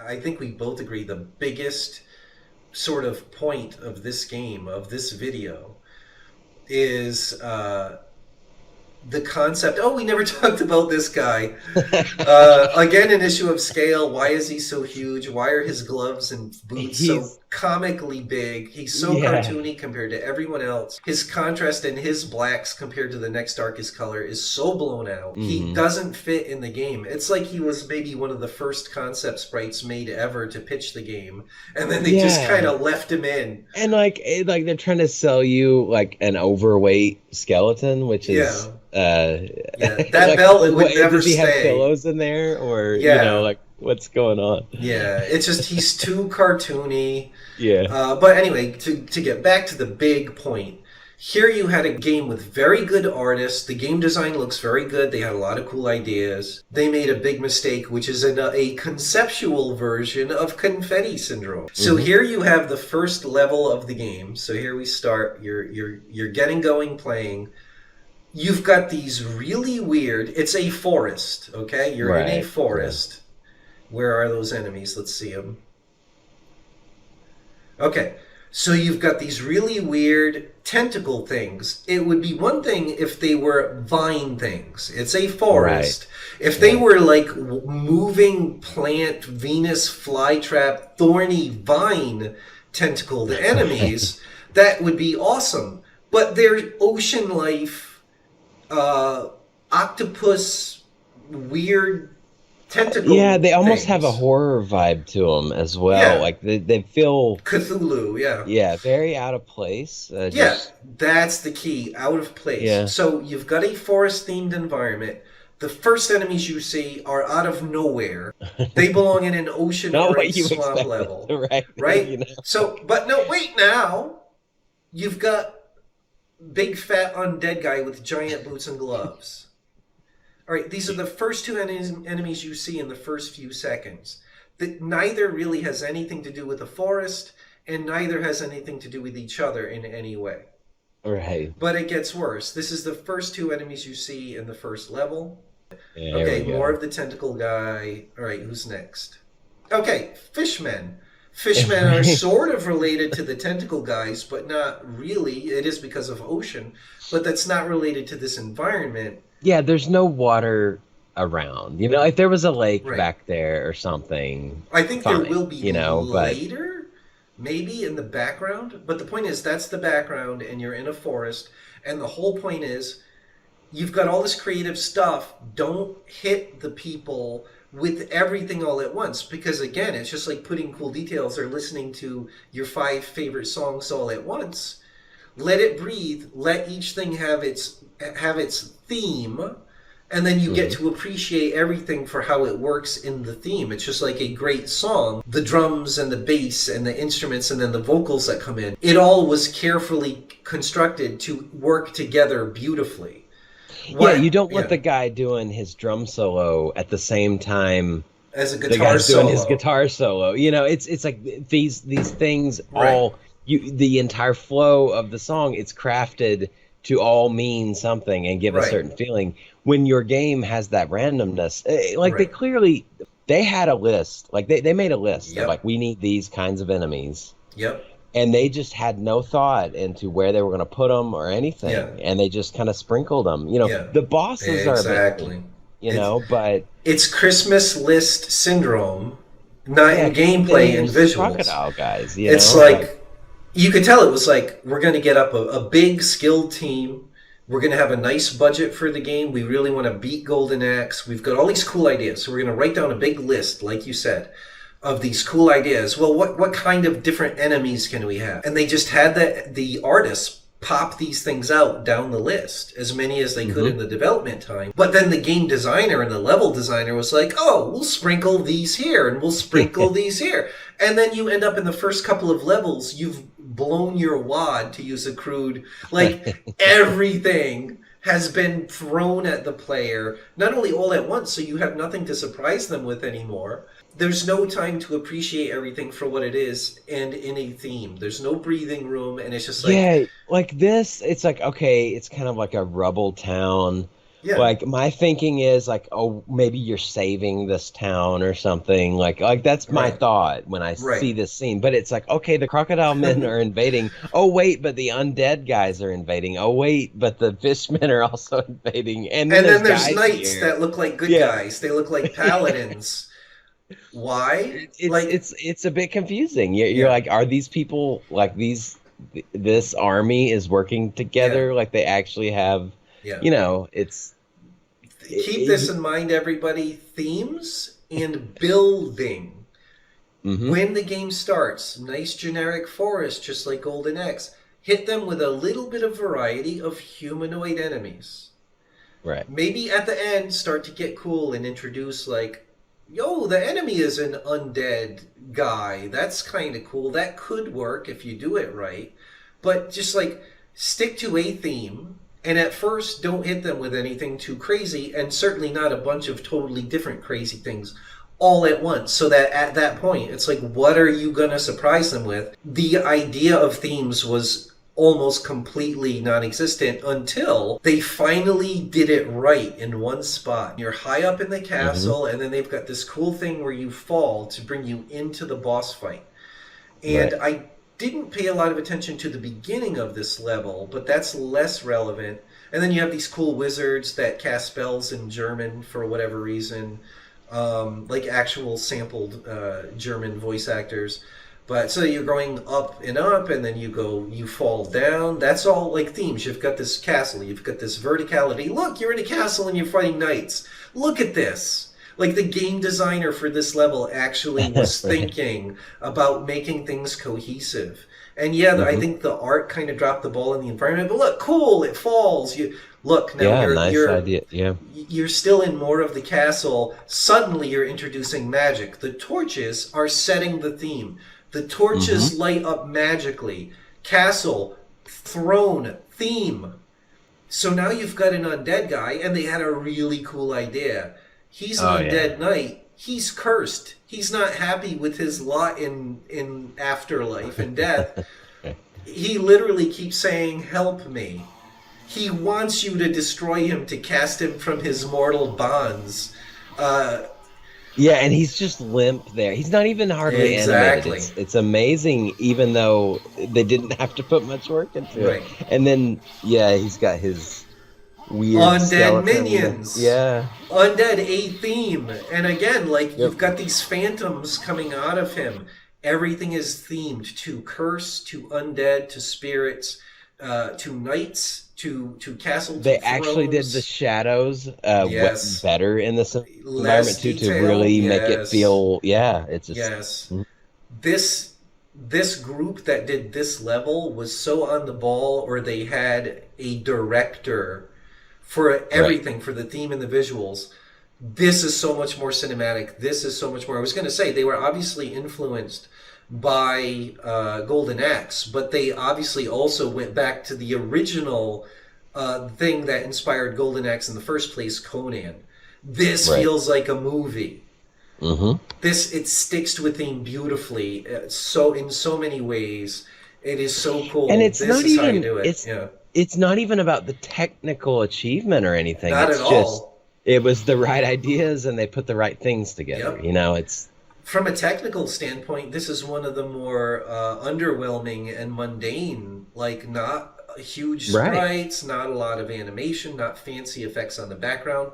I think we both agree the biggest sort of point of this game, of this video, is the concept. Oh, we never talked about this guy. Again, an issue of scale. Why is he so huge? Why are his gloves and boots so He's comically big? He's so yeah. cartoony compared to everyone else. His contrast in his blacks compared to the next darkest color is so blown out. He Hmm. doesn't fit in the game. It's like he was maybe one of the first concept sprites made ever to pitch the game, and then they just kind Yeah. of left him in. And like they're trying to sell you like an overweight skeleton, which is Yeah, yeah. That like belt would what never does he have stay. pillows in there or Yeah. like what's going on? Yeah, it's just he's too cartoony. Yeah. But anyway, to get back to the big point, here you had a game with very good artists. The game design looks very good. They had a lot of cool ideas. They made a big mistake, which is a conceptual version of Confetti Syndrome. So Hmm. here you have the first level of the game. So here we start. You're getting going, playing. You've got these really weird. It's a forest. Okay, you're in a Right. Yeah. forest. Where are those enemies? Let's see them. Okay, so you've got these really weird tentacle things. It would be one thing if they were vine things. It's a Right. forest. If they Yeah. were like moving plant, Venus flytrap, thorny vine tentacled Right. enemies, that would be awesome. But they're ocean life, uh, octopus, weird Yeah, tentacle they almost have a things. horror vibe to them as well. Yeah, Like they feel, Cthulhu, yeah. yeah, very out of place. Yeah, Just that's the key. Out of place. yeah. So you've got a forest themed environment. The first enemies you see are out of nowhere. They belong in an ocean Not or a what you swamp expected, level, right? right? So, but no, wait now. You've got big fat undead guy with giant boots and gloves. All right, these are the first two enemies you see in the first few seconds. That neither really has anything to do with the forest, and neither has anything to do with each other in any way. Right. But it gets worse. This is the first two enemies you see in the first level. Yeah, here we Okay, more go. of the tentacle guy. All right, who's next? Okay, fishmen. Fishmen are Right. sort of related to the tentacle guys, but not really. It is because of ocean, but that's not related to this environment. Yeah, there's no water around. If there was a lake Right. back there or something, I think there fine, will be but later, maybe in the background, but the point is that's the background, and you're in a forest, and the whole point is you've got all this creative stuff. Don't hit the people with everything all at once, because again, it's just like putting cool details or listening to your five favorite songs all at once. Let it breathe. Let each thing have its theme, and then you get mhm. to appreciate everything for how it works in the theme. It's just like a great song. The drums and the bass and the instruments and then the vocals that come in. It all was carefully constructed to work together beautifully. Yeah, you What? don't want Yeah. the guy doing his drum solo at the same time As a the guitar guy's doing his solo. guitar solo. It's like these things Right. all the entire flow of the song, it's crafted to all mean something and give a Right. certain feeling. When your game has that randomness, like Right. they had a list. Like they made a list of Yep. like we need these kinds of enemies, Yep. and they just had no thought into where they were going to put them or Yeah. anything, and they just kind of sprinkled them. Yeah. The bosses are amazing, Exactly. It's but it's Christmas list syndrome, not yeah, in because gameplay and there's visuals. crocodile guys, It's like. like you could tell it was like we're going to get up a big skilled team. We're going to have a nice budget for the game. We really want to beat Golden Axe. We've got all these cool ideas. So we're going to write down a big list, like you said, of these cool ideas. Well, what kind of different enemies can we have? And they just had the artists pop these things out down the list, as many as they could Mhm. in the development time. But then the game designer and the level designer was like, oh, we'll sprinkle these here and we'll sprinkle these here. And then you end up in the first couple of levels, you've blown your wad, to use a crude, like everything has been thrown at the player, not only all at once, so you have nothing to surprise them with anymore. There's no time to appreciate everything for what it is and in a theme. There's no breathing room, and it's just like, Yeah, like this, it's like, okay, it's kind of like a rubble town. Yeah. Like my thinking is like, oh, maybe you're saving this town or something. Like that's my Right. thought when I Right. see this scene. But it's like, okay, the crocodile men are invading. Oh wait, but the undead guys are invading. Oh wait, but the fishmen are also invading. And then And there's then there's guys knights here. that look like good Yeah. guys. They look like paladins. Why? It's Like, it's it's a bit confusing. You're yeah, like, are these people like this army is working yeah, together? Like they actually have, yeah. it's Keep this it, in mind, everybody. Themes and building. hmm When the game starts, nice generic forest, just like Golden Axe. Hit them with a little bit of variety of humanoid enemies. right. Maybe at the end, start to get cool and introduce, like, yo, the enemy is an undead guy. That's kind of cool. That could work if you do it right. But just like stick to a theme, and at first don't hit them with anything too crazy, and certainly not a bunch of totally different crazy things all at once, so that at that point it's like, what are you gonna surprise them with? The idea of themes was almost completely non-existent until they finally did it right in one spot. You're high up in the hmm castle, and then they've got this cool thing where you fall to bring you into the boss fight. And Right. I didn't pay a lot of attention to the beginning of this level, but that's less relevant. And then you have these cool wizards that cast spells in German for whatever reason, like actual sampled German voice actors. But so you're going up and up, and then you fall down. That's all like themes. You've got this castle, you've got this verticality. Look, you're in a castle and you're fighting knights. Look at this. Like the game designer for this level actually was Right. thinking about making things cohesive. And yeah, I hmm think the art kind of dropped the ball in the environment. But look, cool, it falls. You look now. Yeah, You're nice you're idea. Yeah. you're still in more of the castle. Suddenly, you're introducing magic. The torches are setting the theme. The hmm torches light up magically. Castle, throne, theme. So now you've got an undead guy, and they had a really cool idea. He's an Oh yeah. undead knight. He's cursed. He's not happy with his lot in afterlife and death. He literally keeps saying, "Help me." He wants you to destroy him to cast him from his mortal bonds. Uh, Yeah, and he's just limp there. He's not even hardly animated. exactly. It's amazing, even though they didn't have to put much work into it. Right. And then yeah, he's got his weird Undead skeleton. minions. Yeah. Undead, a theme. And again, like, Yep. you've got these phantoms coming out of him. Everything is themed to curse, to undead, to spirits, to knights, to castle, to They actually did the thrones. shadows Yes. better in this Less environment too, to detail. really make it Yes. feel, yeah, it's just Yes. This group that did this level was so on the ball, or they had a director for right. everything, for the theme and the visuals. This is so much more cinematic. This is so much more. I was going to say they were obviously influenced by Golden Axe, but they obviously also went back to the original thing that inspired Golden Axe in the first place, Conan. This Right. feels like a movie. hmm This it sticks to a theme beautifully. So in so many ways, it is so And cool. it's This not is how you even do it. Yeah, it's not even about the technical achievement or anything. not at It's just all. it was the right ideas and they put the right things together. Yep. It's From a technical standpoint, this is one of the more underwhelming and mundane. Like, not huge right. sprites, not a lot of animation, not fancy effects on the background,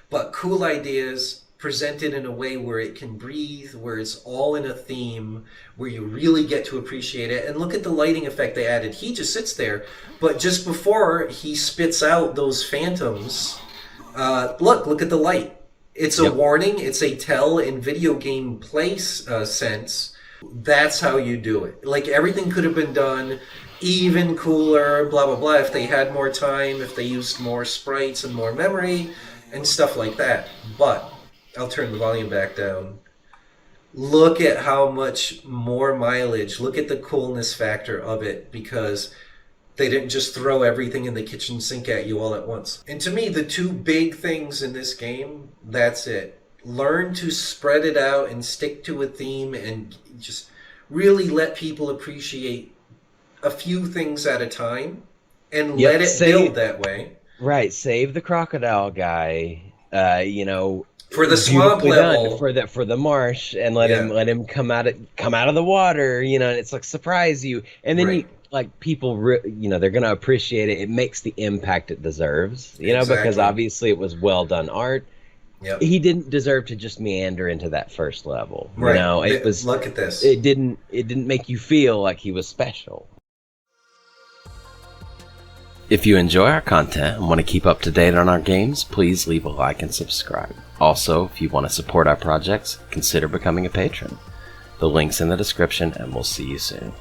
but cool ideas presented in a way where it can breathe, where it's all in a theme, where you really get to appreciate it. And look at the lighting effect they added. He just sits there, but just before he spits out those phantoms, look at the light. It's a Yep. warning. It's a tell in video game play sense. That's how you do it. Like, everything could have been done even cooler, blah blah blah, if they had more time, if they used more sprites and more memory and stuff like that. But I'll turn the volume back down. Look at how much more mileage. Look at the coolness factor of it, because they didn't just throw everything in the kitchen sink at you all at once. And to me, the two big things in this game, that's it. Learn to spread it out and stick to a theme, and just really let people appreciate a few things at a time, and Yep. let it build that way. Right, save the crocodile guy. You know, For the swamp beautifully done level. for the marsh, and Yeah. let him come out of the water. You know, and it's like surprise you, and then Right. you like people. You know, they're gonna appreciate it. It makes the impact it deserves. You know, because Exactly. obviously it was well done art. Yep. He didn't deserve to just meander into that first level. You Right. know, it was. Look at this. It didn't make you feel like he was special. If you enjoy our content and want to keep up to date on our games, please leave a like and subscribe. Also, if you want to support our projects, consider becoming a patron. The link's in the description, and we'll see you soon.